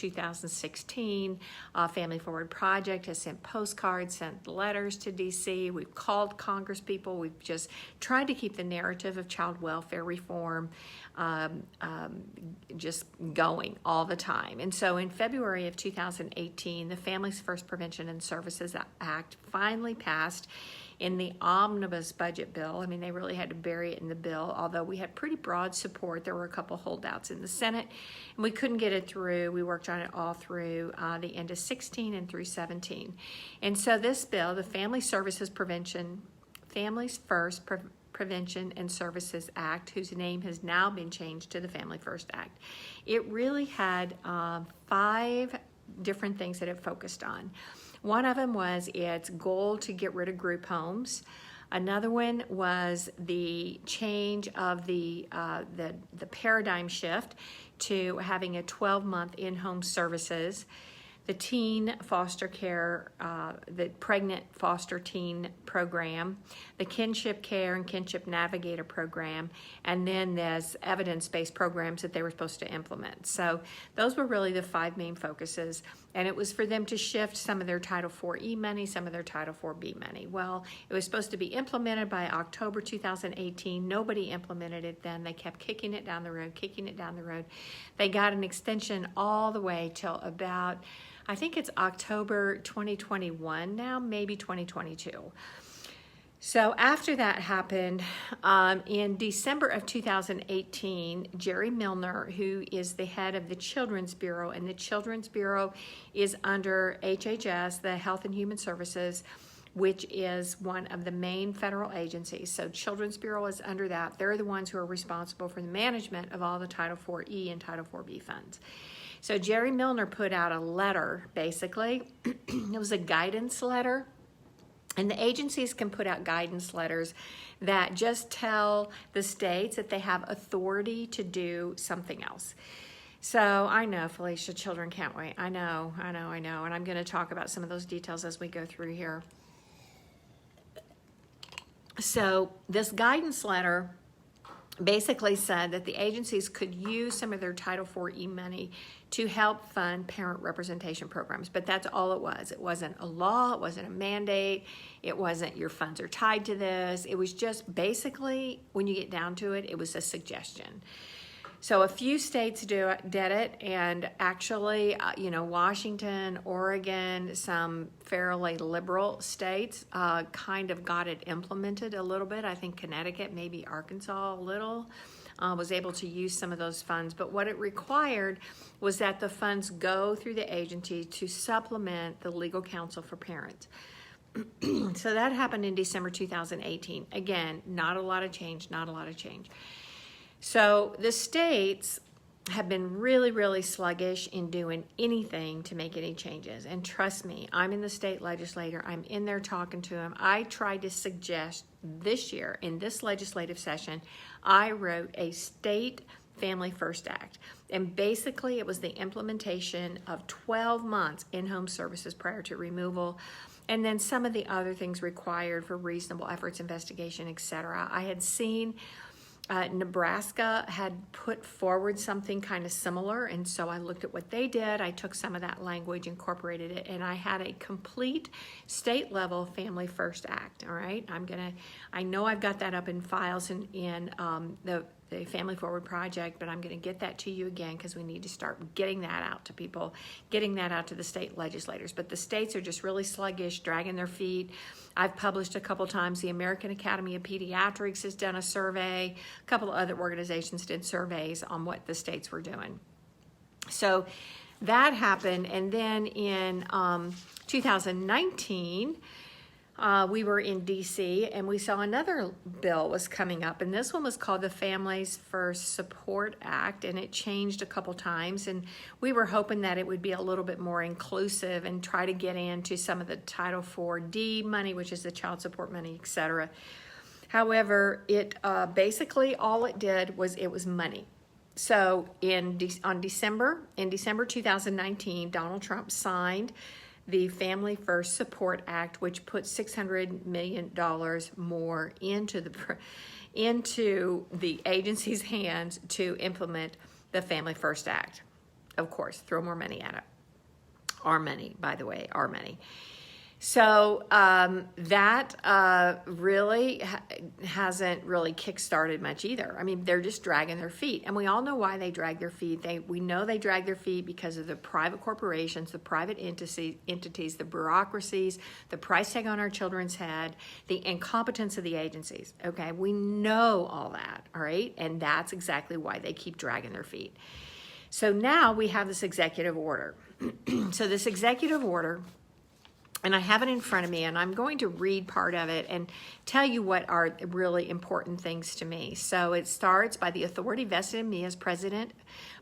2016. Family Forward Project has sent postcards, sent letters to DC. We've called Congress people. We've just tried to keep the narrative of child welfare reform just going all the time. And so in February of 2018, the Families First Prevention and Services Act finally passed in the omnibus budget bill. I mean, they really had to bury it in the bill, although we had pretty broad support. There were a couple holdouts in the Senate, and we couldn't get it through. We worked on it all through the end of 16 and through 17. And so this bill, the Families First Prevention and Services Act, whose name has now been changed to the Family First Act, it really had 5 different things that it focused on. One of them was its goal to get rid of group homes. Another one was the change of the paradigm shift to having a 12-month in-home services, the teen foster care, the pregnant foster teen program, the kinship care and kinship navigator program, and then there's evidence-based programs that they were supposed to implement. So those were really the 5 main focuses, and it was for them to shift some of their Title IV-E money, some of their Title IV-B money. Well, it was supposed to be implemented by October 2018. Nobody implemented it then. They kept kicking it down the road, kicking it down the road. They got an extension all the way till about, I think it's October 2021 now, maybe 2022. So after that happened, in December of 2018, Jerry Milner, who is the head of the Children's Bureau, and the Children's Bureau is under HHS, the Health and Human Services, which is one of the main federal agencies. So Children's Bureau is under that. They're the ones who are responsible for the management of all the Title IV-E and Title IV-B funds. So Jerry Milner put out a letter, basically. It was a guidance letter. And the agencies can put out guidance letters that just tell the states that they have authority to do something else. So I know, Felicia, children can't wait. I know. And I'm going to talk about some of those details as we go through here. So this guidance letter basically said that the agencies could use some of their Title IV-E money to help fund parent representation programs, but that's all it was. It wasn't a law, it wasn't a mandate, it wasn't your funds are tied to this. It was just basically, when you get down to it, it was a suggestion. So a few states did it, and actually, Washington, Oregon, some fairly liberal states kind of got it implemented a little bit. I think Connecticut, maybe Arkansas a little, was able to use some of those funds. But what it required was that the funds go through the agency to supplement the legal counsel for parents. So that happened in December 2018. Again, not a lot of change. So the states have been really, really sluggish in doing anything to make any changes. And trust me, I'm in the state legislature. I'm in there talking to them. I tried to suggest this year, in this legislative session, I wrote a state Family First Act. And basically, it was the implementation of 12 months in-home services prior to removal, and then some of the other things required for reasonable efforts, investigation, etc. I had seen Nebraska had put forward something kind of similar, and so I looked at what they did. I took some of that language, incorporated it, and I had a complete state-level Family First Act. All right, I know I've got that up in files in the Family Forward Project, but I'm going to get that to you again because we need to start getting that out to people, getting that out to the state legislators. But the states are just really sluggish, dragging their feet. I've published a couple times. The American Academy of Pediatrics has done a survey. A couple of other organizations did surveys on what the states were doing. So that happened, and then in 2019, we were in DC, and we saw another bill was coming up, and this one was called the Families First Support Act, and it changed a couple times, and we were hoping that it would be a little bit more inclusive and try to get into some of the Title IV-D money, which is the child support money, etc. However, it basically all it did was it was money. So in December 2019, Donald Trump signed the Family First Support Act, which put $600 million more into the agency's hands to implement the Family First Act. of course, throw more money at it. Our money, by the way, our money. So that really hasn't really kick-started much either. I mean, they're just dragging their feet. And we all know why they drag their feet. We know they drag their feet because of the private corporations, the private entities, the bureaucracies, the price tag on our children's head, the incompetence of the agencies. Okay, we know all that, all right? And that's exactly why they keep dragging their feet. So now we have this executive order. So this executive order, and I have it in front of me, and I'm going to read part of it and tell you what are really important things to me. So it starts by the authority vested in me as president,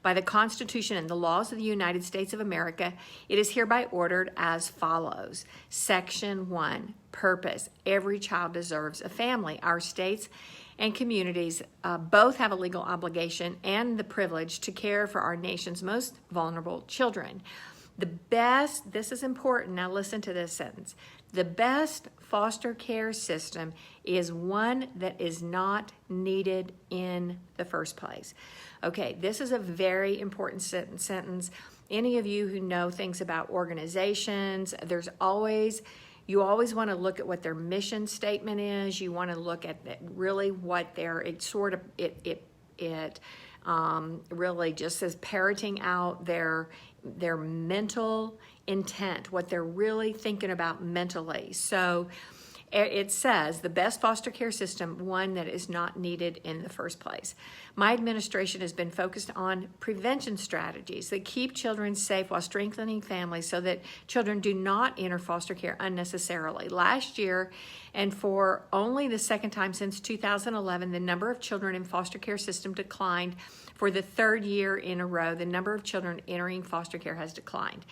by the Constitution and the laws of the United States of America. It is hereby ordered as follows. Section 1, purpose. Every child deserves a family. Our states and communities both have a legal obligation and the privilege to care for our nation's most vulnerable children. The best, this is important, now listen to this sentence. The best foster care system is one that is not needed in the first place. Okay, this is a very important sentence. Any of you who know things about organizations, you always want to look at what their mission statement is. You want to look at really what it really just says parroting out their mental intent, what they're really thinking about mentally. So it says the best foster care system, one that is not needed in the first place. My administration has been focused on prevention strategies that keep children safe while strengthening families so that children do not enter foster care unnecessarily. Last year, and for only the second time since 2011, the number of children in foster care system declined. For the third year in a row, the number of children entering foster care has declined.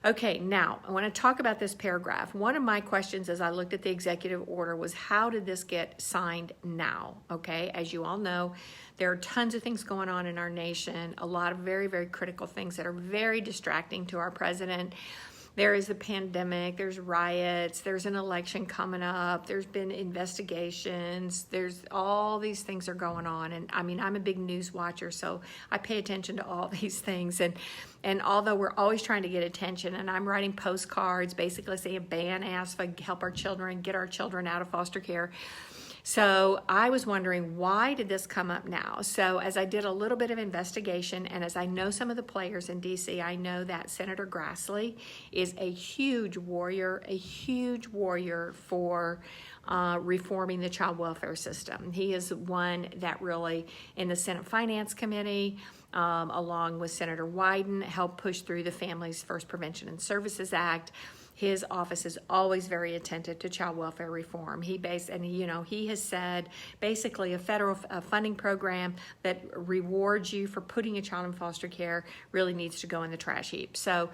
Okay, now I want to talk about this paragraph. One of my questions as I looked at the executive order was, how did this get signed now? Okay, as you all know, there are tons of things going on in our nation, a lot of very, very critical things that are very distracting to our president. There is a pandemic, there's riots, there's an election coming up, there's been investigations, there's all these things are going on. And I mean, I'm a big news watcher, so I pay attention to all these things. And although we're always trying to get attention, and I'm writing postcards basically saying ban ASFA, help our children, get our children out of foster care. So I was wondering, why did this come up now? So as I did a little bit of investigation, and as I know some of the players in D.C., I know that Senator Grassley is a huge warrior for reforming the child welfare system. He is one that really, in the Senate Finance Committee, along with Senator Wyden, helped push through the Families First Prevention and Services Act. His office is always very attentive to child welfare reform. He has said basically a federal funding program that rewards you for putting a child in foster care really needs to go in the trash heap. So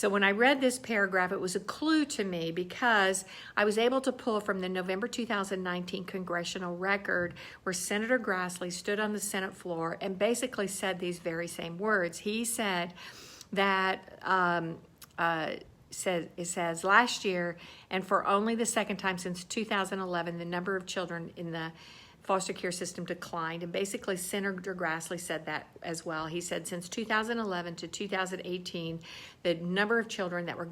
when I read this paragraph, it was a clue to me because I was able to pull from the November 2019 congressional record where Senator Grassley stood on the Senate floor and basically said these very same words. He said that it says last year, and for only the second time since 2011, the number of children in the foster care system declined. And basically, Senator Grassley said that as well. He said since 2011 to 2018, the number of children that were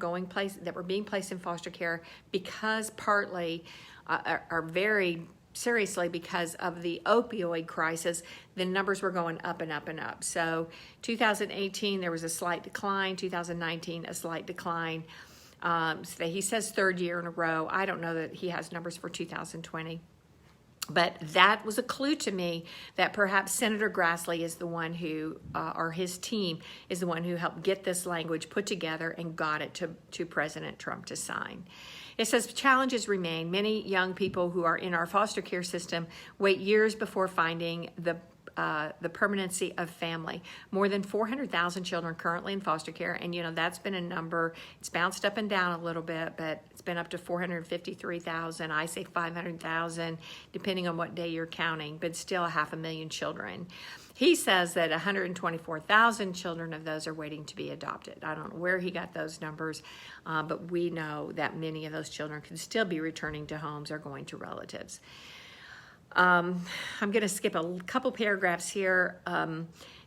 being placed in foster care, because partly are very seriously because of the opioid crisis, the numbers were going up and up and up. So 2018, there was a slight decline. 2019, a slight decline. So he says third year in a row. I don't know that he has numbers for 2020. But that was a clue to me that perhaps Senator Grassley is the one who, or his team is the one who helped get this language put together and got it to President Trump to sign. It says challenges remain. Many young people who are in our foster care system wait years before finding the permanency of family. More than 400,000 children currently in foster care, and that's been a number. It's bounced up and down a little bit, but it's been up to 453,000. I say 500,000, depending on what day you're counting, but still 500,000 children. He says that 124,000 children of those are waiting to be adopted. I don't know where he got those numbers, but we know that many of those children could still be returning to homes or going to relatives. I'm going to skip a couple paragraphs here.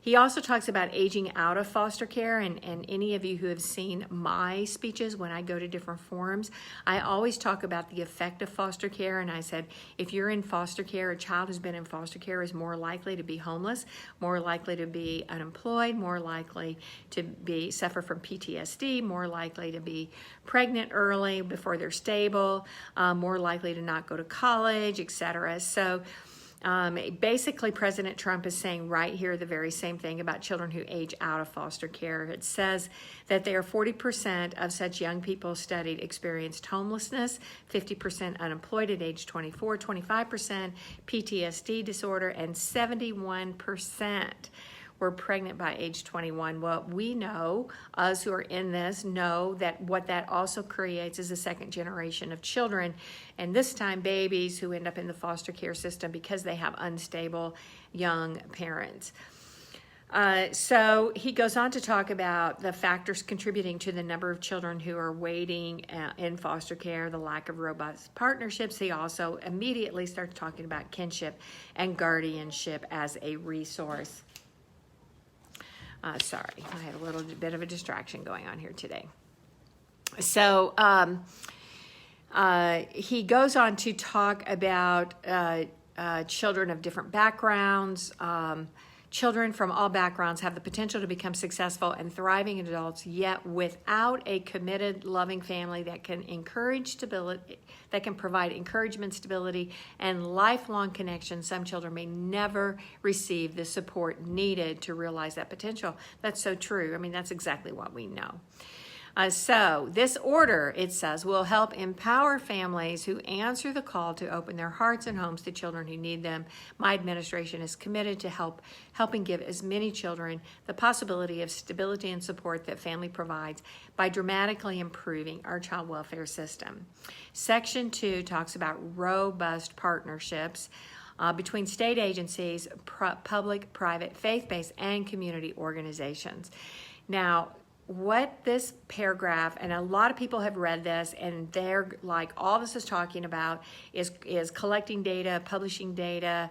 He also talks about aging out of foster care, and any of you who have seen my speeches when I go to different forums, I always talk about the effect of foster care, and I said, if you're in foster care, a child who's been in foster care is more likely to be homeless, more likely to be unemployed, more likely to suffer from PTSD, more likely to be pregnant early before they're stable, more likely to not go to college, etc. So basically, President Trump is saying right here the very same thing about children who age out of foster care. It says that there are 40% of such young people studied experienced homelessness, 50% unemployed at age 24, 25% PTSD disorder, and 71% were pregnant by age 21. Well, we know, us who are in this, know that what that also creates is a second generation of children, and this time babies who end up in the foster care system because they have unstable young parents. So he goes on to talk about the factors contributing to the number of children who are waiting in foster care, the lack of robust partnerships. He also immediately starts talking about kinship and guardianship as a resource. Sorry, I had a little bit of a distraction going on here today. So he goes on to talk about children of different backgrounds. Children from all backgrounds have the potential to become successful and thriving adults, yet without a committed, loving family that can encourage stability, that can provide encouragement, stability, and lifelong connection, some children may never receive the support needed to realize that potential. That's so true. I mean, that's exactly what we know. So this order, it says, will help empower families who answer the call to open their hearts and homes to children who need them. My administration is committed to helping give as many children the possibility of stability and support that family provides by dramatically improving our child welfare system. Section 2 talks about robust partnerships between state agencies, public, private, faith-based, and community organizations. Now, what this paragraph, and a lot of people have read this, and they're like, all this is talking about is collecting data, publishing data,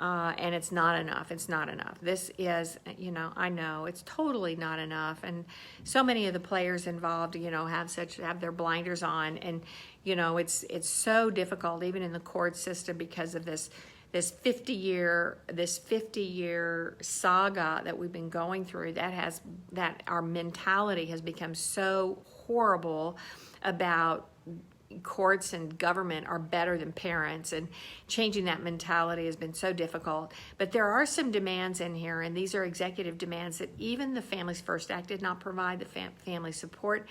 and it's not enough. It's not enough. This is, I know it's totally not enough, and so many of the players involved, have their blinders on, and it's so difficult even in the court system because of this 50-year saga that we've been going through, that our mentality has become so horrible about courts and government are better than parents, and changing that mentality has been so difficult. But there are some demands in here, and these are executive demands that even the Families First Act did not provide. The family support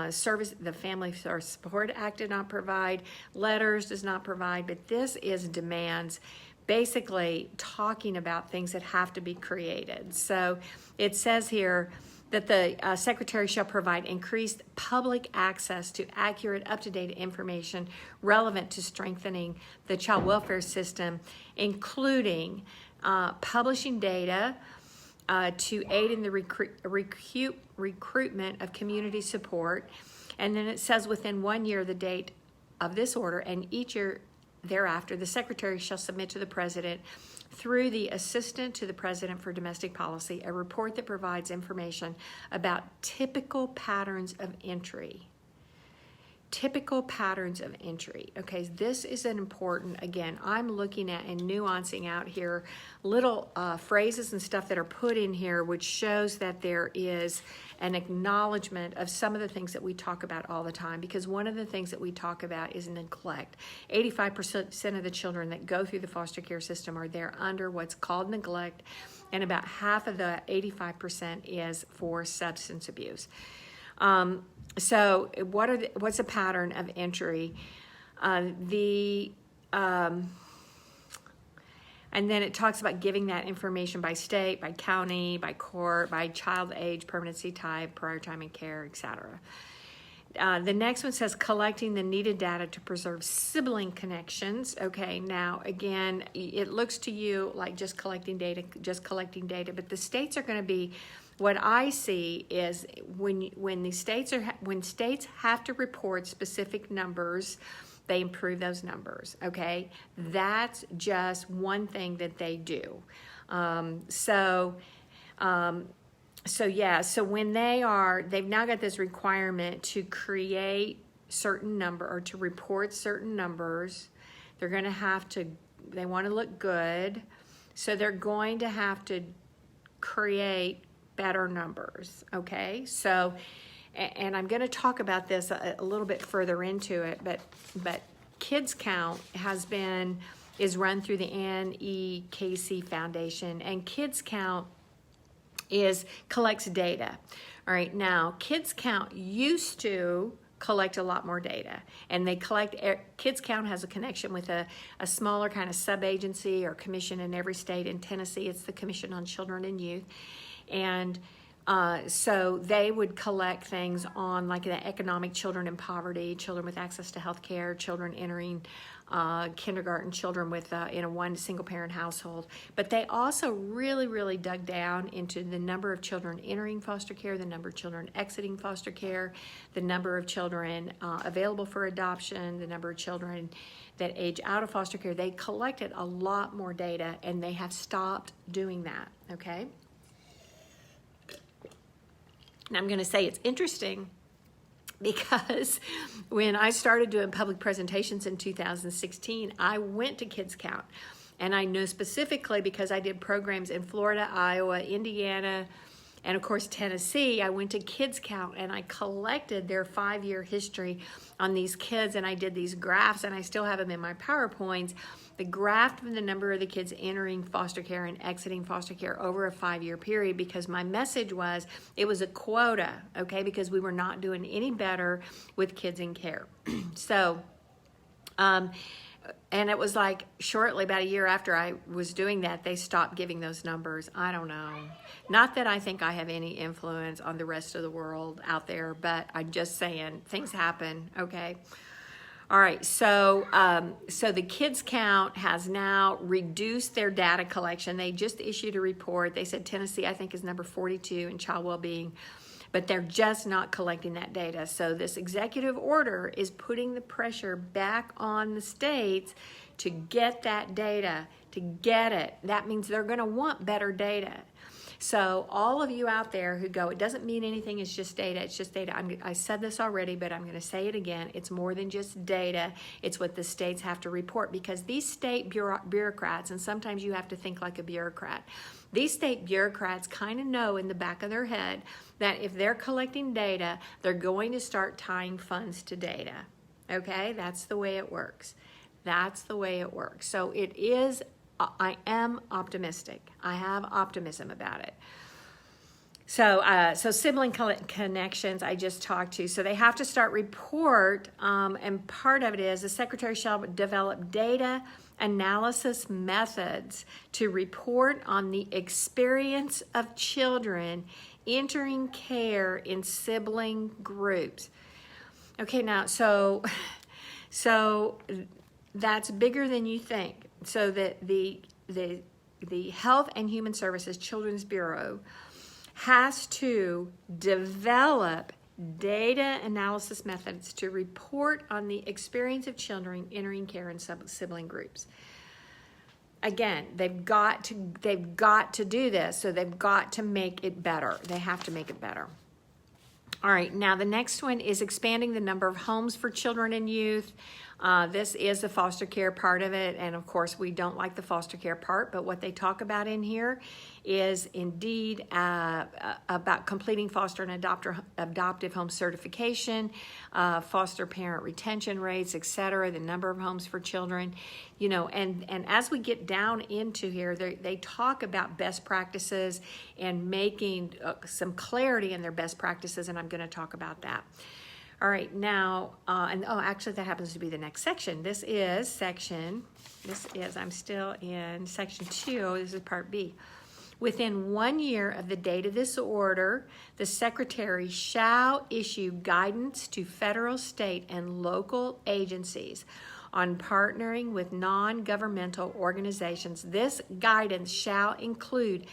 service, the Family Support Act did not provide, letters does not provide, but this is demands basically talking about things that have to be created. So it says here that the Secretary shall provide increased public access to accurate, up-to-date information relevant to strengthening the child welfare system, including publishing data to aid in the recruitment of community support. And then it says within 1 year the date of this order, and each year thereafter, the Secretary shall submit to the President through the Assistant to the President for Domestic Policy a report that provides information about typical patterns of entry. Typical patterns of entry. Okay, this is an important, again, I'm looking at and nuancing out here little phrases and stuff that are put in here, which shows that there is an acknowledgement of some of the things that we talk about all the time, because one of the things that we talk about is neglect. 85% of the children that go through the foster care system are there under what's called neglect, and about half of the 85% is for substance abuse. So what's a pattern of entry? And then it talks about giving that information by state, by county, by court, by child age, permanency type, prior time in care, etc. The next one says collecting the needed data to preserve sibling connections. Okay, now again, it looks to you like just collecting data, but the states are going to be, what I see is when states have to report specific numbers, they improve those numbers, okay? That's just one thing that they do. So when they've now got this requirement to create certain number or to report certain numbers. They're going to have to, they want to look good. So they're going to have to create better numbers, okay? So, and I'm going to talk about this a little bit further into it, but Kids Count is run through the NEKC Foundation, and Kids Count collects data. All right, now Kids Count used to collect a lot more data, and Kids Count has a connection with a smaller kind of sub-agency or commission in every state. In Tennessee, it's the Commission on Children and Youth, and so they would collect things on like the economic children in poverty, children with access to health care, children entering kindergarten, children with in a one single parent household. But they also really dug down into the number of children entering foster care, the number of children exiting foster care, the number of children available for adoption, the number of children that age out of foster care. They collected a lot more data, and they have stopped doing that, okay? And I'm going to say it's interesting because when I started doing public presentations in 2016, I went to Kids Count. And I know specifically because I did programs in Florida, Iowa, Indiana, and of course Tennessee. I went to Kids Count and I collected their 5-year history on these kids, and I did these graphs, and I still have them in my PowerPoints. The graph of the number of the kids entering foster care and exiting foster care over a 5-year period, because my message was it was a quota, okay, because we were not doing any better with kids in care. So, and it was like shortly, about a year after I was doing that, they stopped giving those numbers. I don't know. Not that I think I have any influence on the rest of the world out there, but I'm just saying things happen, okay? All right, so the Kids Count has now reduced their data collection. They just issued a report. They said Tennessee, I think, is number 42 in child well-being, but they're just not collecting that data. So this executive order is putting the pressure back on the states to get that data, to get it. That means they're going to want better data. So all of you out there who go, it doesn't mean anything, it's just data, it's just data. I said this already, but I'm going to say it again. It's more than just data. It's what the states have to report, because these state bureaucrats, and sometimes you have to think like a bureaucrat, these state bureaucrats kind of know in the back of their head that if they're collecting data, they're going to start tying funds to data. Okay? That's the way it works. That's the way it works. So it is, I am optimistic. I have optimism about it. So sibling connections I just talked to. So they have to start report, and part of it is the secretary shall develop data analysis methods to report on the experience of children entering care in sibling groups. Okay, now, so that's bigger than you think. So that the Health and Human Services Children's Bureau has to develop data analysis methods to report on the experience of children entering care in sibling groups. Again, they've got to do this, so they've got to make it better. They have to make it better. All right, now the next one is expanding the number of homes for children and youth. This is the foster care part of it, and of course we don't like the foster care part, but what they talk about in here is indeed about completing foster and adoptive home certification, foster parent retention rates, etc., the number of homes for children, you know, and as we get down into here, they talk about best practices and making some clarity in their best practices, and I'm going to talk about that. All right, now, actually that happens to be the next section. I'm still in section 2, this is part B. Within 1 year of the date of this order, the secretary shall issue guidance to federal, state, and local agencies on partnering with non-governmental organizations. This guidance shall include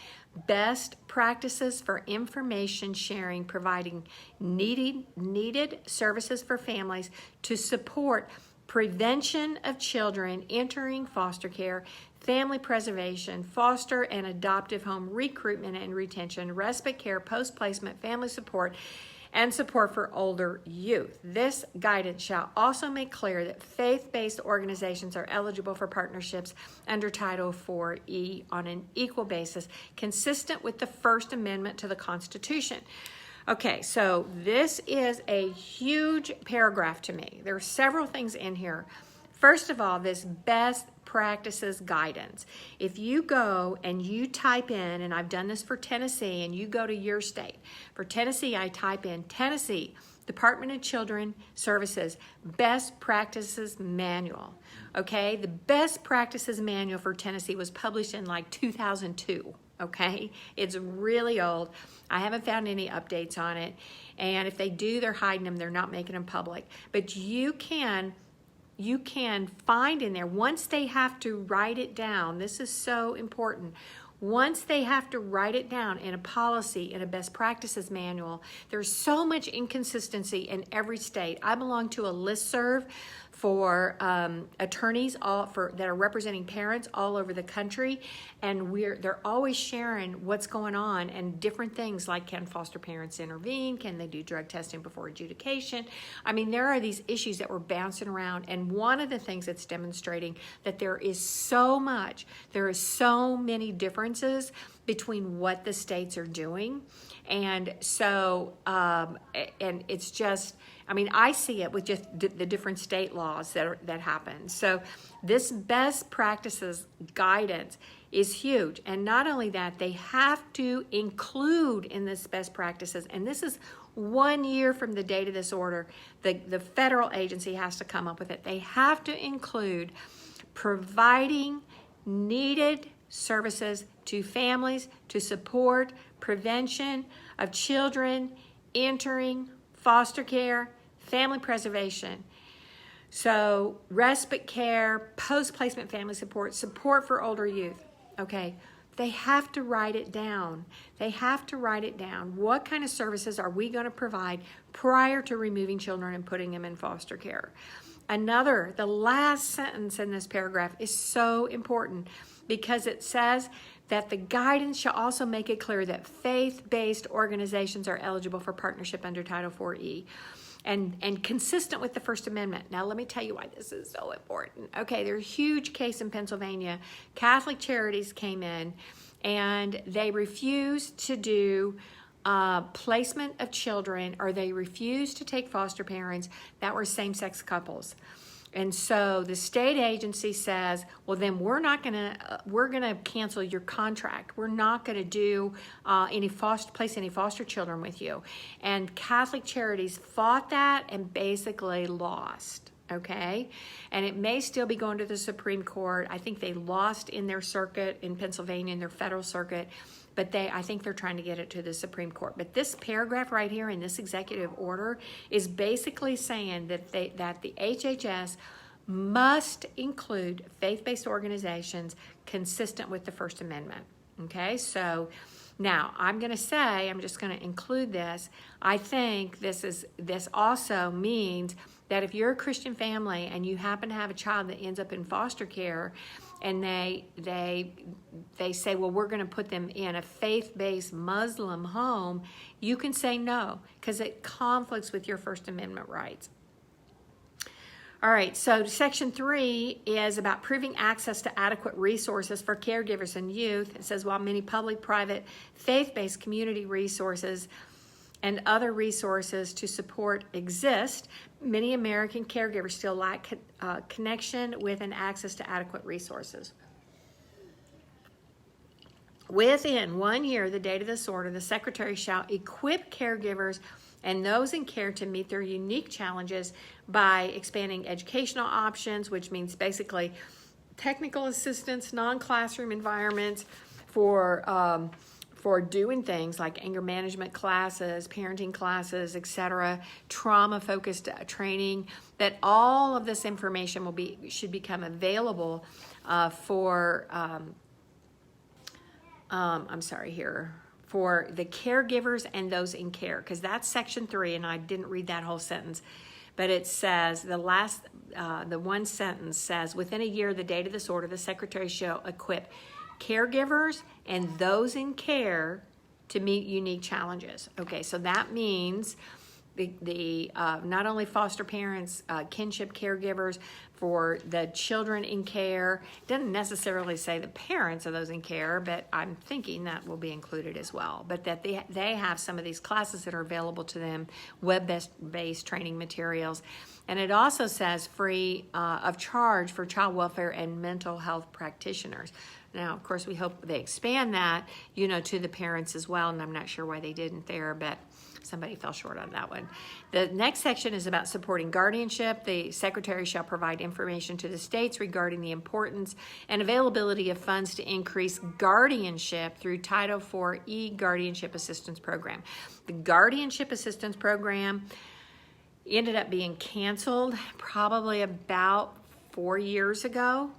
best practices for information sharing, providing needed services for families to support prevention of children entering foster care, family preservation, foster and adoptive home recruitment and retention, respite care, post-placement, family support, and support for older youth. This guidance shall also make clear that faith-based organizations are eligible for partnerships under Title IV-E on an equal basis, consistent with the First Amendment to the Constitution. Okay, so this is a huge paragraph to me. There are several things in here. First of all, this best practices guidance. If you go and you type in, and I've done this for Tennessee, and you go to your state. For Tennessee, I type in Tennessee Department of Children Services Best Practices Manual. Okay, the Best Practices Manual for Tennessee was published in like 2002. Okay, it's really old. I haven't found any updates on it, and if they do, they're hiding them. They're not making them public. But you can find in there, once they have to write it down, this is so important, once they have to write it down in a policy, in a best practices manual, there's so much inconsistency in every state. I belong to a listserv for attorneys that are representing parents all over the country, and they're always sharing what's going on and different things like, can foster parents intervene? Can they do drug testing before adjudication? I mean, there are these issues that we're bouncing around, and one of the things that's demonstrating that there is so many differences between what the states are doing, and so and it's just, I mean, I see it with just the different state laws that happen. So this best practices guidance is huge. And not only that, they have to include in this best practices, and this is 1 year from the date of this order, the federal agency has to come up with it. They have to include providing needed services to families to support prevention of children entering foster care, family preservation. So respite care, post-placement family support, support for older youth. Okay, they have to write it down. They have to write it down. What kind of services are we going to provide prior to removing children and putting them in foster care? The last sentence in this paragraph is so important because it says that the guidance shall also make it clear that faith-based organizations are eligible for partnership under Title IV-E and consistent with the First Amendment. Now, let me tell you why this is so important. Okay, there's a huge case in Pennsylvania. Catholic Charities came in and they refused to do placement of children, or they refused to take foster parents that were same-sex couples. And so the state agency says, well, then we're gonna cancel your contract. We're not gonna do place any foster children with you. And Catholic Charities fought that and basically lost. Okay, and it may still be going to the Supreme Court. I think they lost in their circuit in Pennsylvania, in their federal circuit, but I think they're trying to get it to the Supreme Court. But this paragraph right here in this executive order is basically saying that the HHS must include faith-based organizations consistent with the First Amendment. Okay, so now I'm just going to include this. I think this also means that if you're a Christian family and you happen to have a child that ends up in foster care, and they say, well, we're going to put them in a faith-based Muslim home, you can say no, because it conflicts with your First Amendment rights. All right, so Section 3 is about proving access to adequate resources for caregivers and youth. It says, while many public, private, faith-based community resources and other resources to support exist, many American caregivers still lack connection with and access to adequate resources. Within 1 year of the date of this order, the Secretary shall equip caregivers and those in care to meet their unique challenges by expanding educational options, which means basically technical assistance, non-classroom environments for doing things like anger management classes, parenting classes, etc., trauma-focused training, that all of this information should become available for the caregivers and those in care, because that's Section 3, and I didn't read that whole sentence. but it says the one sentence says, within a year of the date of this order, the Secretary shall equip caregivers and those in care to meet unique challenges. Okay, so that means the not only foster parents, kinship caregivers for the children in care. It doesn't necessarily say the parents of those in care, but I'm thinking that will be included as well. But that they have some of these classes that are available to them, web-based training materials. And it also says free of charge for child welfare and mental health practitioners. Now, of course, we hope they expand that, to the parents as well, and I'm not sure why they didn't there, but somebody fell short on that one. The next section is about supporting guardianship. The Secretary shall provide information to the states regarding the importance and availability of funds to increase guardianship through Title IV Guardianship Assistance Program. The Guardianship Assistance Program ended up being canceled probably about 4 years ago.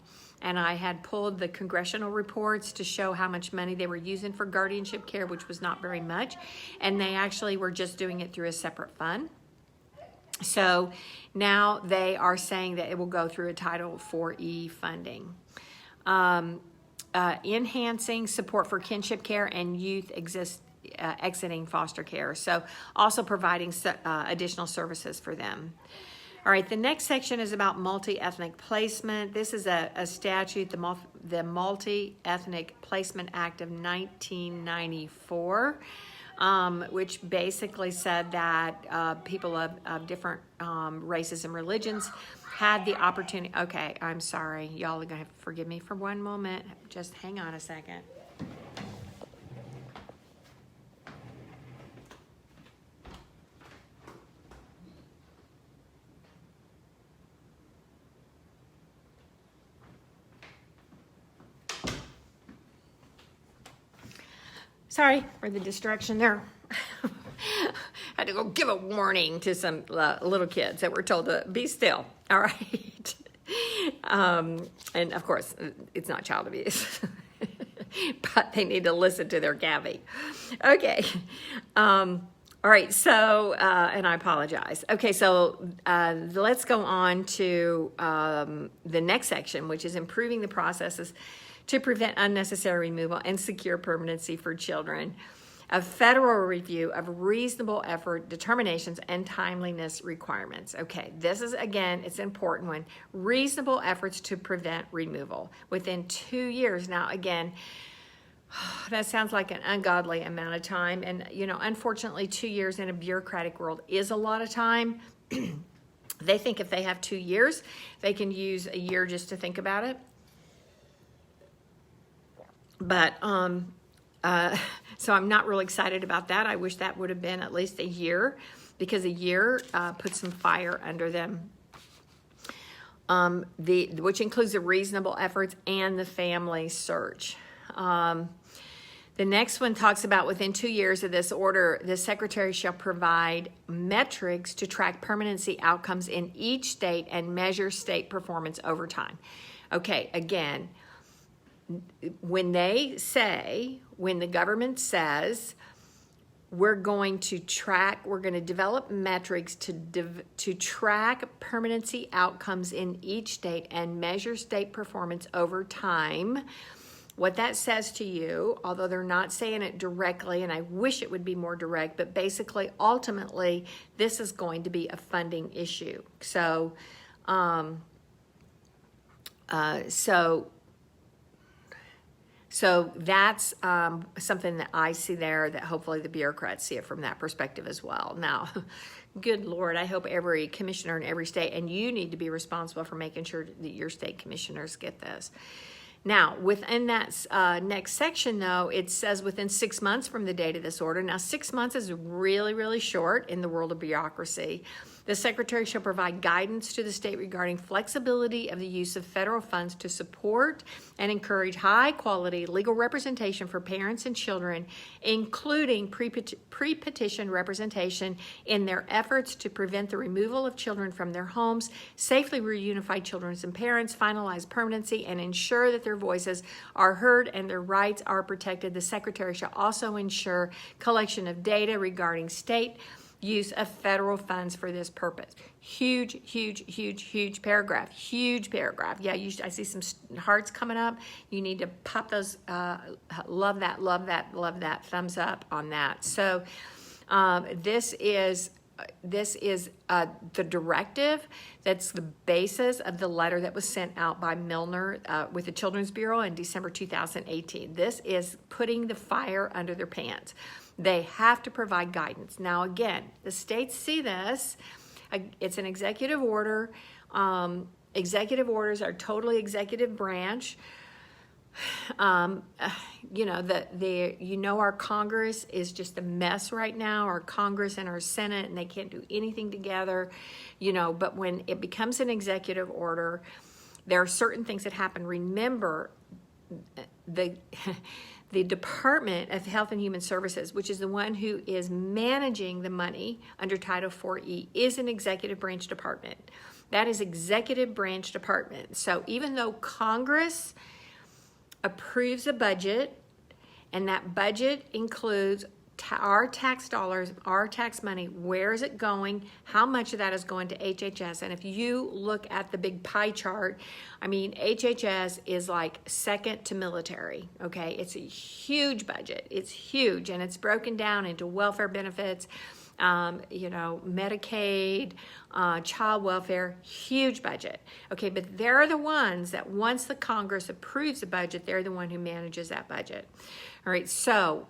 And I had pulled the congressional reports to show how much money they were using for guardianship care, which was not very much. And they actually were just doing it through a separate fund. So now they are saying that it will go through a Title IV funding. Enhancing support for kinship care and youth exiting foster care. So also providing additional services for them. All right, the next section is about multi-ethnic placement. This is a statute, the Multi-Ethnic Placement Act of 1994, which basically said that people of different races and religions had the opportunity. Okay, I'm sorry. Y'all are going to have to forgive me for one moment. Just hang on a second. Sorry for the distraction there. Had to go give a warning to some little kids that were told to be still. All right. And of course, it's not child abuse, but they need to listen to their Gabby. Okay. All right. So, and I apologize. Okay. So let's go on to the next section, which is improving the processes to prevent unnecessary removal and secure permanency for children. A federal review of reasonable effort determinations and timeliness requirements. Okay, this is, again, it's an important one. Reasonable efforts to prevent removal within 2 years. Now, again, that sounds like an ungodly amount of time. And, unfortunately, 2 years in a bureaucratic world is a lot of time. They think if they have 2 years, they can use a year just to think about it. But, so I'm not really excited about that. I wish that would have been at least a year, because a year puts some fire under them. Which includes the reasonable efforts and the family search. The next one talks about within 2 years of this order, the Secretary shall provide metrics to track permanency outcomes in each state and measure state performance over time. Okay, again, when the government says we're going to develop metrics to track permanency outcomes in each state and measure state performance over time, what that says to you, although they're not saying it directly, and I wish it would be more direct, but basically, ultimately, this is going to be a funding issue. So that's something that I see there, that hopefully the bureaucrats see it from that perspective as well. Now, good Lord, I hope every commissioner in every state, and you need to be responsible for making sure that your state commissioners get this. Now, within that next section, though, it says within 6 months from the date of this order. Now, 6 months is really, really short in the world of bureaucracy. The Secretary shall provide guidance to the state regarding flexibility of the use of federal funds to support and encourage high-quality legal representation for parents and children, including pre-petition representation in their efforts to prevent the removal of children from their homes, safely reunify children and parents, finalize permanency, and ensure that their voices are heard and their rights are protected. The Secretary shall also ensure collection of data regarding state use of federal funds for this purpose. Huge, huge, huge, huge paragraph. Huge paragraph. Yeah, I see some hearts coming up. You need to pop those. Love that, love that, love that. Thumbs up on that. So this is the directive. That's the basis of the letter that was sent out by Milner with the Children's Bureau in December 2018. This is putting the fire under their pants. They have to provide guidance. Now, again, the states see this. It's an executive order. Executive orders are totally executive branch. Our Congress is just a mess right now, our Congress and our Senate, and they can't do anything together, but when it becomes an executive order, there are certain things that happen. Remember, the Department of Health and Human Services, which is the one who is managing the money under Title 4E, is an executive branch department. That is executive branch department. So even though Congress approves a budget, and that budget includes our tax dollars, our tax money, where is it going, how much of that is going to HHS. And if you look at the big pie chart, HHS is like second to military, okay? It's a huge budget. It's huge, and it's broken down into welfare benefits, Medicaid, child welfare, huge budget. Okay, but they're the ones that once the Congress approves the budget, they're the one who manages that budget. All right, so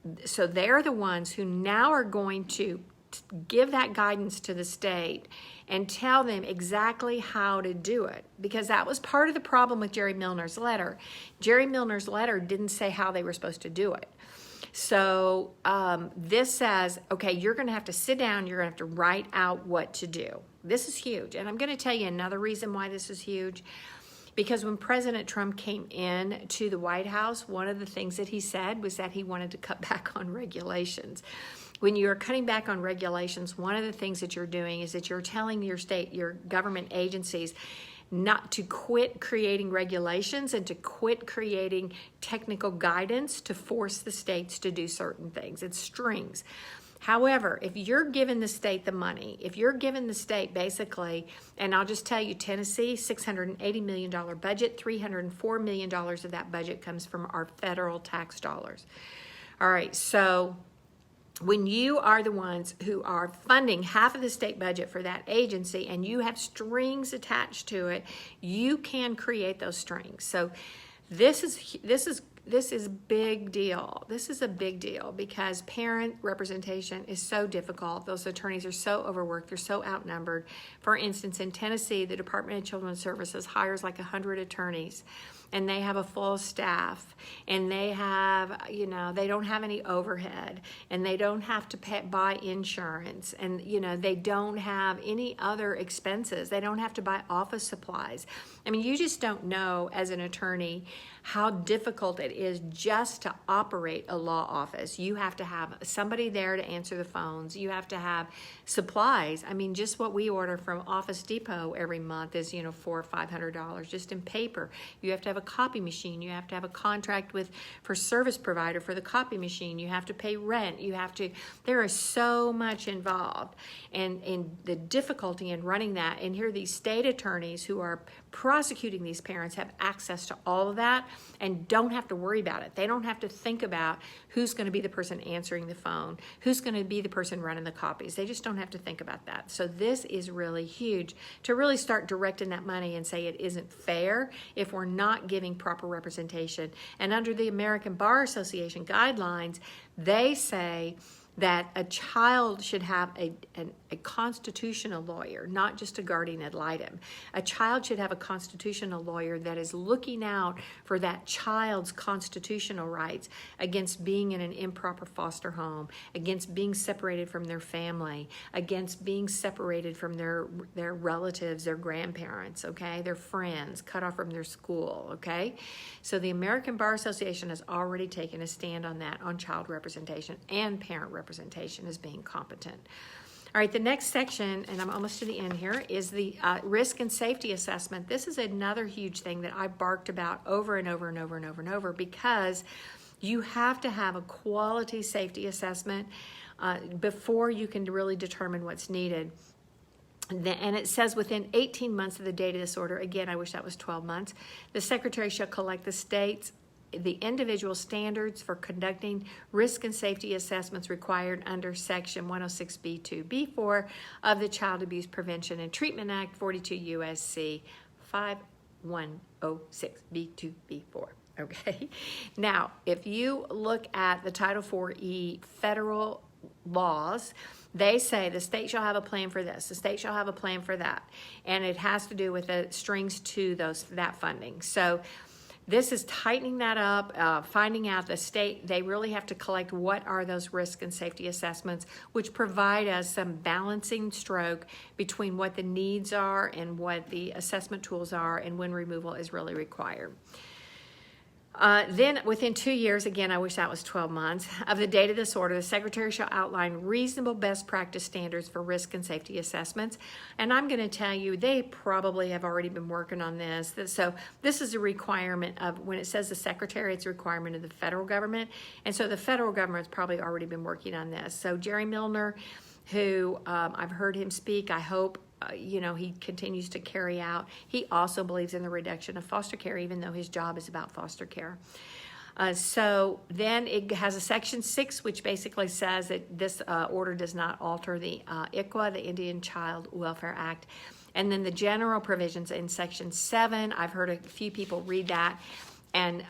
they're the ones who now are going to give that guidance to the state and tell them exactly how to do it, because that was part of the problem with Jerry Milner's letter. Jerry Milner's letter didn't say how they were supposed to do it. So this says, okay, you're going to have to sit down, you're going to have to write out what to do. This is huge. And I'm going to tell you another reason why this is huge. Because when President Trump came in to the White House, one of the things that he said was that he wanted to cut back on regulations. When you're cutting back on regulations, one of the things that you're doing is that you're telling your state, your government agencies, not to quit creating regulations and to quit creating technical guidance to force the states to do certain things. It's strings. However, if you're giving the state the money, if you're giving the state basically, and I'll just tell you, Tennessee, $680 million budget, $304 million of that budget comes from our federal tax dollars. All right, so when you are the ones who are funding half of the state budget for that agency and you have strings attached to it, you can create those strings. So this is big deal. This is a big deal because parent representation is so difficult. Those attorneys are so overworked. They're so outnumbered. For instance, in Tennessee, the Department of Children's Services hires like 100 attorneys, and they have a full staff, and they have, they don't have any overhead, and they don't have to buy insurance, and, they don't have any other expenses. They don't have to buy office supplies. You just don't know as an attorney how difficult it is just to operate a law office. You have to have somebody there to answer the phones. You have to have supplies. Just what we order from Office Depot every month is, $400 or $500 just in paper. You have to have a copy machine. You have to have a contract for service provider for the copy machine. You have to pay rent. There is so much involved. And the difficulty in running that, and here these state attorneys who are prosecuting these parents have access to all of that and don't have to worry about it. They don't have to think about who's going to be the person answering the phone, who's going to be the person running the copies. They just don't have to think about that. So this is really huge to really start directing that money and say it isn't fair if we're not giving proper representation. And under the American Bar Association guidelines, they say that a child should have a constitutional lawyer, not just a guardian ad litem. A child should have a constitutional lawyer that is looking out for that child's constitutional rights against being in an improper foster home, against being separated from their family, against being separated from their relatives, their grandparents, okay, their friends, cut off from their school, okay? So the American Bar Association has already taken a stand on that, on child representation and parent representation as being competent. All right, the next section, and I'm almost to the end here, is the risk and safety assessment. This is another huge thing that I barked about over and over and over and over and over, because you have to have a quality safety assessment. before you can really determine what's needed. And it says within 18 months of the date of this order, again, I wish that was 12 months, the Secretary shall collect the individual standards for conducting risk and safety assessments required under Section 106B2B4 of the Child Abuse Prevention and Treatment Act, 42 U.S.C. 5106B2B4. Okay. Now, if you look at the Title 4E federal laws, they say the state shall have a plan for this, the state shall have a plan for that, and it has to do with the strings to that funding. So this is tightening that up, finding out the state, they really have to collect what are those risk and safety assessments, which provide us some balancing stroke between what the needs are and what the assessment tools are and when removal is really required. Then within 2 years, again, I wish that was 12 months, of the date of this order, the Secretary shall outline reasonable best practice standards for risk and safety assessments. And I'm going to tell you, they probably have already been working on this. So this is a requirement of, when it says the Secretary, it's a requirement of the federal government. And so the federal government's probably already been working on this. So Jerry Milner, who I've heard him speak, I hope he continues to carry out. He also believes in the reduction of foster care, even though his job is about foster care. So then it has a Section 6, which basically says that this order does not alter the ICWA, the Indian Child Welfare Act. And then the general provisions in Section 7, I've heard a few people read that and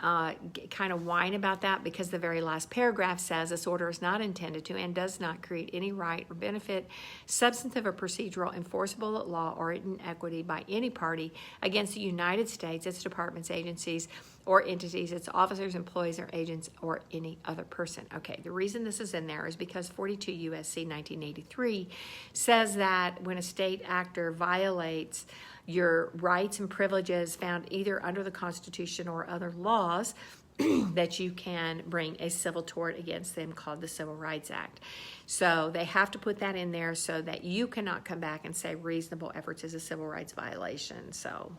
kind of whine about that, because the very last paragraph says this order is not intended to and does not create any right or benefit, substantive or procedural, enforceable at law or in equity by any party against the United States, its departments, agencies, or entities, its officers, employees, or agents, or any other person. Okay, the reason this is in there is because 42 U.S.C. 1983 says that when a state actor violates your rights and privileges found either under the Constitution or other laws, that you can bring a civil tort against them called the Civil Rights Act. So they have to put that in there so that you cannot come back and say reasonable efforts is a civil rights violation. So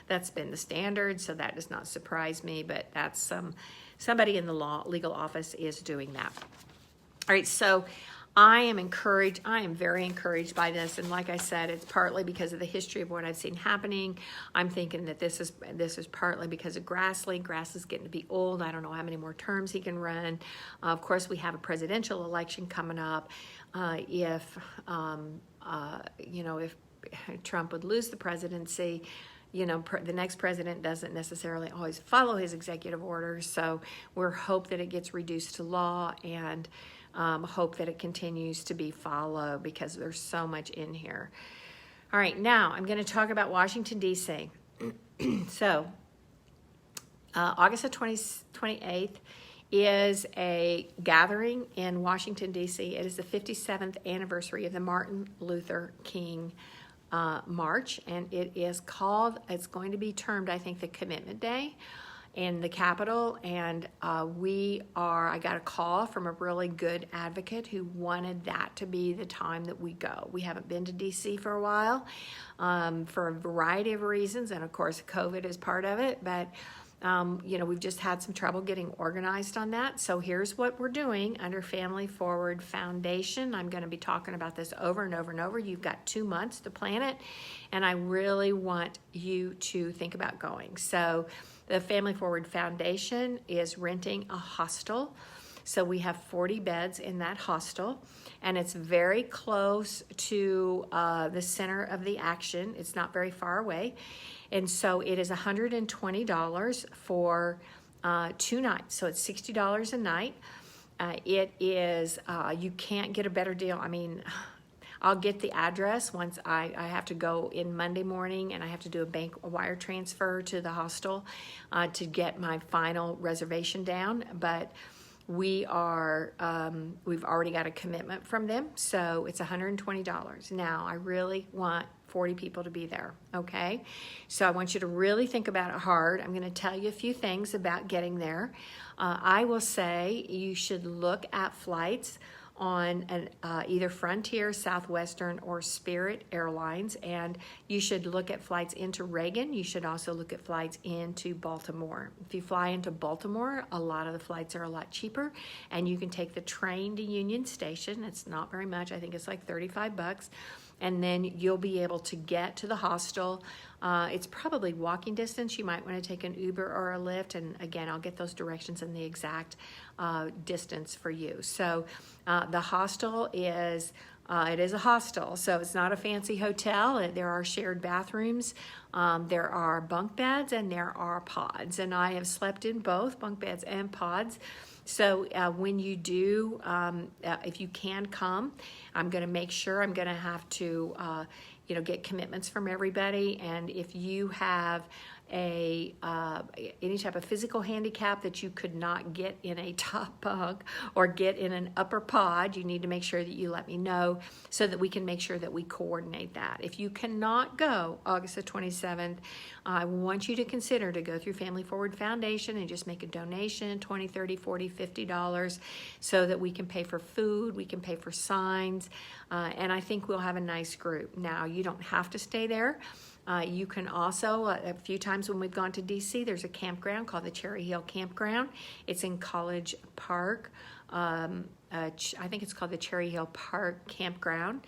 that's been the standard, so that does not surprise me, but that's somebody in the legal office is doing that. All right, so I am encouraged. I am very encouraged by this, and like I said, it's partly because of the history of what I've seen happening. I'm thinking that this is partly because of Grassley. Grass is getting to be old. I don't know how many more terms he can run. Of course, we have a presidential election coming up. If Trump would lose the presidency, the next president doesn't necessarily always follow his executive orders. So we're hope that it gets reduced to law, and hope that it continues to be followed, because there's so much in here. All right, now I'm going to talk about Washington, D.C. So August the 28th is a gathering in Washington, D.C. It is the 57th anniversary of the Martin Luther King March, and it's going to be termed, I think, the Commitment Day in the Capitol, and I got a call from a really good advocate who wanted that to be the time that we go. We haven't been to D.C. for a while for a variety of reasons, and of course COVID is part of it, but we've just had some trouble getting organized on that. So here's what we're doing under Family Forward Foundation. I'm going to be talking about this over and over and over. You've got 2 months to plan it, and I really want you to think about going. So the Family Forward Foundation is renting a hostel. So we have 40 beds in that hostel, and it's very close to the center of the action. It's not very far away. And so it is $120 for 2 nights. So it's $60 a night. It is, you can't get a better deal. I mean, I'll get the address once I have to go in Monday morning, and I have to do a wire transfer to the hostel to get my final reservation down. But we've already got a commitment from them, so it's $120. Now, I really want 40 people to be there, okay? So I want you to really think about it hard. I'm going to tell you a few things about getting there. I will say you should look at flights on either Frontier, Southwestern, or Spirit Airlines, and you should look at flights into Reagan. You should also look at flights into Baltimore. If you fly into Baltimore, a lot of the flights are a lot cheaper, and you can take the train to Union Station. It's not very much. I think it's like $35. And then you'll be able to get to the hostel. It's probably walking distance. You might want to take an Uber or a Lyft, and again, I'll get those directions and the exact distance for you. So the hostel is, it is a hostel, so it's not a fancy hotel. There are shared bathrooms, there are bunk beds, and there are pods, and I have slept in both bunk beds and pods. So when you do, if you can come, I'm going to make sure I'm going to have to, get commitments from everybody. And if you have any type of physical handicap that you could not get in a top bunk or get in an upper pod, you need to make sure that you let me know so that we can make sure that we coordinate that. If you cannot go August the 27th, I want you to consider to go through Family Forward Foundation and just make a donation, $20, $30, $40, $50, so that we can pay for food, we can pay for signs, and I think we'll have a nice group. Now, you don't have to stay there. You can also, a few times when we've gone to DC, there's a campground called the Cherry Hill Campground. It's in College Park. I think it's called the Cherry Hill Park Campground,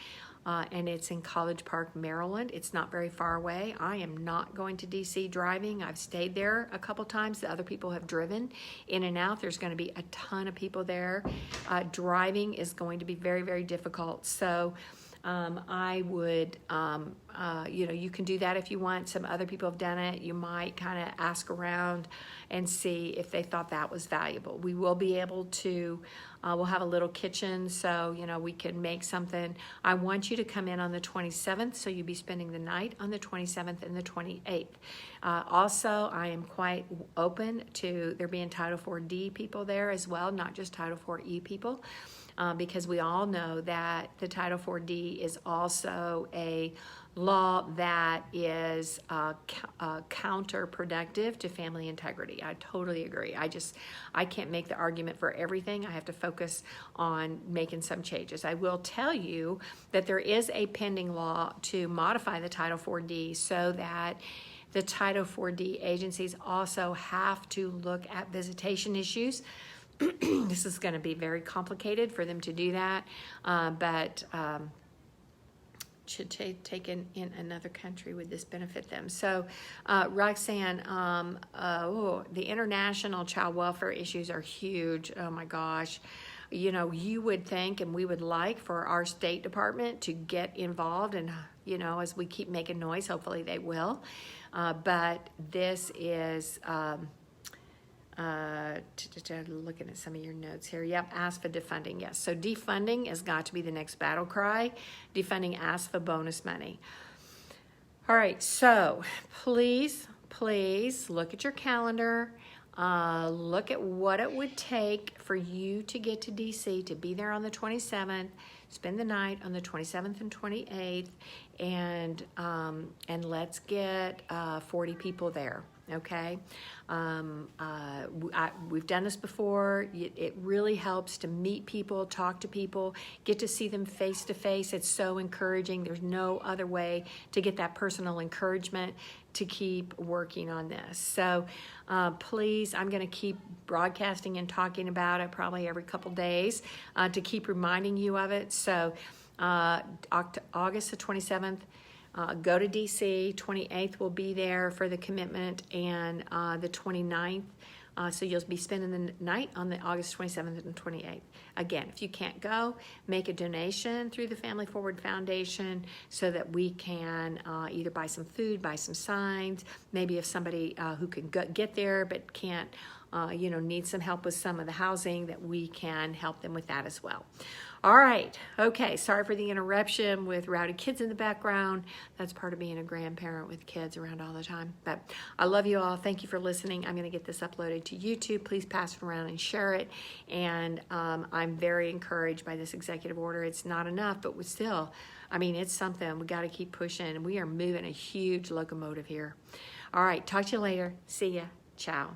and it's in College Park, Maryland. It's not very far away. I am not going to DC driving. I've stayed there a couple times. The other people have driven in and out. There's going to be a ton of people there. Driving is going to be very, very difficult. So I would, you can do that if you want. Some other people have done it. You might kind of ask around and see if they thought that was valuable. We will be able to, we'll have a little kitchen, so, we can make something. I want you to come in on the 27th, so you'll be spending the night on the 27th and the 28th. Also, I am quite open to there being Title IV-D people there as well, not just Title IV-E people. Because we all know that the Title IV-D is also a law that is counterproductive to family integrity. I totally agree. I can't make the argument for everything. I have to focus on making some changes. I will tell you that there is a pending law to modify the Title IV-D so that the Title IV-D agencies also have to look at visitation issues. This is going to be very complicated for them to do that, but should take in another country, would this benefit them? So Roxanne, the international child welfare issues are huge. Oh my gosh. You would think, and we would like for our State Department to get involved, and as we keep making noise, hopefully they will, but this is looking at some of your notes here. Yep, ask for defunding. Yes, so defunding has got to be the next battle cry. Defunding asks for bonus money. All right, so please look at your calendar. Look at what it would take for you to get to DC, to be there on the 27th, spend the night on the 27th and 28th, and let's get 40 people there. Okay, we've done this before. It really helps to meet people, talk to people, get to see them face to face. It's so encouraging. There's no other way to get that personal encouragement to keep working on this. So please, I'm going to keep broadcasting and talking about it probably every couple days to keep reminding you of it. So August the 27th, go to DC. 28th will be there for the commitment, and the 29th. So you'll be spending the night on the August 27th and 28th. Again, if you can't go, make a donation through the Family Forward Foundation so that we can either buy some food, buy some signs, maybe if somebody who can get there but can't, need some help with some of the housing, that we can help them with that as well. All right. Okay. Sorry for the interruption with rowdy kids in the background. That's part of being a grandparent with kids around all the time. But I love you all. Thank you for listening. I'm going to get this uploaded to YouTube. Please pass it around and share it. And I'm very encouraged by this executive order. It's not enough, but we still, it's something. We got to keep pushing. We are moving a huge locomotive here. All right. Talk to you later. See ya. Ciao.